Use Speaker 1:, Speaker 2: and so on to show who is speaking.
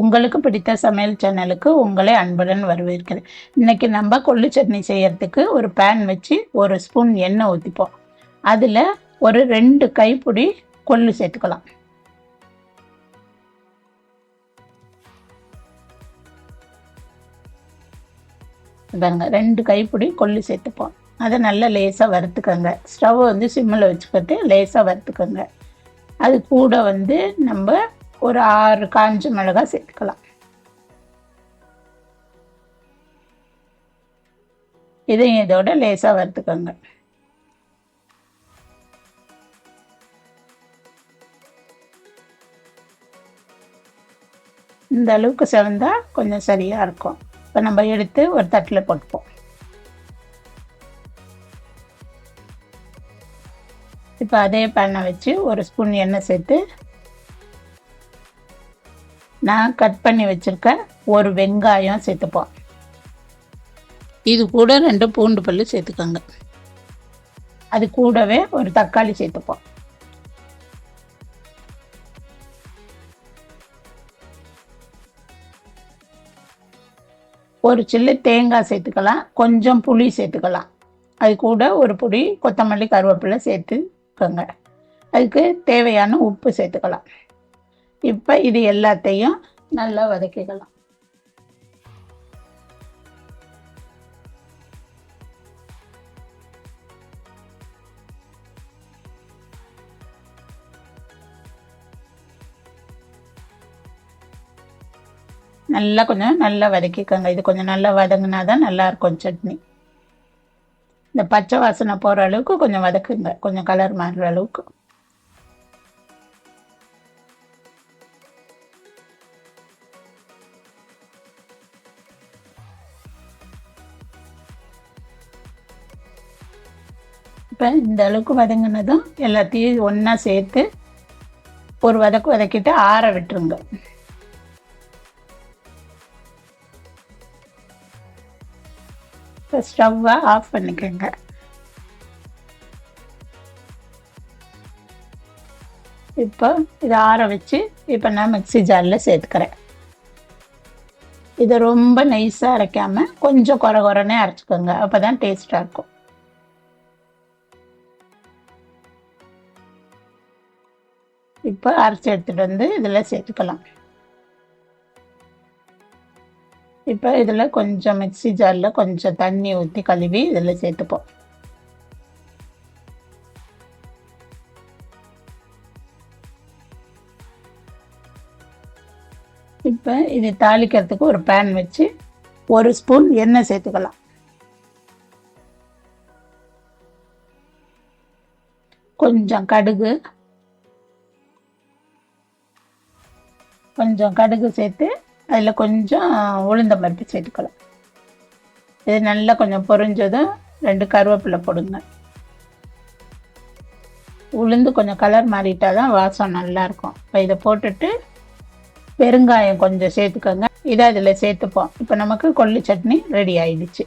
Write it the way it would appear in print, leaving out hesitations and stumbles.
Speaker 1: உங்களுக்கு பிடித்த சமையல் சேனலுக்கு உங்களை அன்புடன் வரவேற்கிறேன். இன்னைக்கு நம்ம கொள்ளு சட்னி செய்யறதுக்கு ஒரு பேன் வச்சு 1 ஸ்பூன் எண்ணெய் ஊற்றிப்போம். அதில் ஒரு 2 கைப்பிடி கொள்ளு சேர்த்துக்கலாம். பாருங்க 2 கைப்பிடி கொள்ளு சேர்த்துப்போம். அதை நல்லா லேசாக வறுத்துக்கோங்க. ஸ்டவ் வந்து சிம்மில் வச்சுக்கிட்டு லேசாக வறுத்துக்கோங்க. அது கூட வந்து நம்ம ஒரு 6 காஞ்ச மிளகாய் சேர்த்துக்கலாம். இதையும் இதோட லேசாக வறுத்துக்கோங்க. இந்த அளவுக்கு செவந்தா கொஞ்சம் சரியாக இருக்கும். இப்போ நம்ம எடுத்து ஒரு தட்டில் போட்டுப்போம். இப்போ அதே பேனை வச்சு 1 ஸ்பூன் எண்ணெய் சேர்த்து நான் கட் பண்ணி வச்சுருக்க ஒரு வெங்காயம் சேர்த்துப்போம். இது கூட 2 பூண்டு பல்லு சேர்த்துக்கோங்க. அது கூடவே ஒரு தக்காளி சேர்த்துப்போம். ஒரு சில்லு தேங்காய் சேர்த்துக்கலாம். கொஞ்சம் புளி சேர்த்துக்கலாம். அது கூட ஒரு பொடி கொத்தமல்லி கருவேப்பிலை சேர்த்துக்கோங்க. அதுக்கு தேவையான உப்பு சேர்த்துக்கலாம். இப்போ இது எல்லாத்தையும் நல்லா வதக்கிக்கலாம். கொஞ்சம் நல்லா வதக்கிக்கோங்க. இது கொஞ்சம் நல்லா வதங்கினா தான் நல்லா இருக்கும் சட்னி. இந்த பச்சை வாசனை போகிற அளவுக்கு கொஞ்சம் வதக்குங்க. கொஞ்சம் கலர் மாறுற அளவுக்கு. இப்போ இந்த அளவுக்கு வதங்கினதும் எல்லாத்தையும் ஒன்றா சேர்த்து ஒரு வதக்கிட்டு ஆற விட்டுருங்க. இப்போ ஸ்டவ்வை ஆஃப் பண்ணிக்கோங்க. இப்போ இதை ஆற வச்சு இப்போ நான் மிக்ஸி ஜாரில் சேர்த்துக்கிறேன். இதை ரொம்ப நைஸாக அரைக்காமல் கொஞ்சம் குறைனே அரைச்சிக்கோங்க. அப்போ தான் டேஸ்ட்டாக இருக்கும். இப்போ அரைச்சி எடுத்துகிட்டு வந்து இதில் சேர்த்துக்கலாம். இப்போ இதில் கொஞ்சம் மிக்ஸி ஜாரில் கொஞ்சம் தண்ணி ஊற்றி கழுவி இதில் சேர்த்துப்போம். இப்போ இது தாளிக்கிறதுக்கு ஒரு பேன் வச்சு 1 ஸ்பூன் எண்ணெய் சேர்த்துக்கலாம். கொஞ்சம் கடுகு சேர்த்து அதில் கொஞ்சம் உளுந்தம் பருப்பு சேர்த்துக்கலாம். இது நல்லா கொஞ்சம் பொரிஞ்சதும் 2 கருவேப்பிலை போடுங்க. உளுந்து கொஞ்சம் கலர் மாறிட்டா தான் வாசம் நல்லாயிருக்கும். இப்போ இதை போட்டுட்டு பெருங்காயம் கொஞ்சம் சேர்த்துக்கோங்க. இதை அதில் சேர்த்துப்போம். இப்போ நமக்கு கொள்ளு சட்னி ரெடி ஆயிடுச்சு.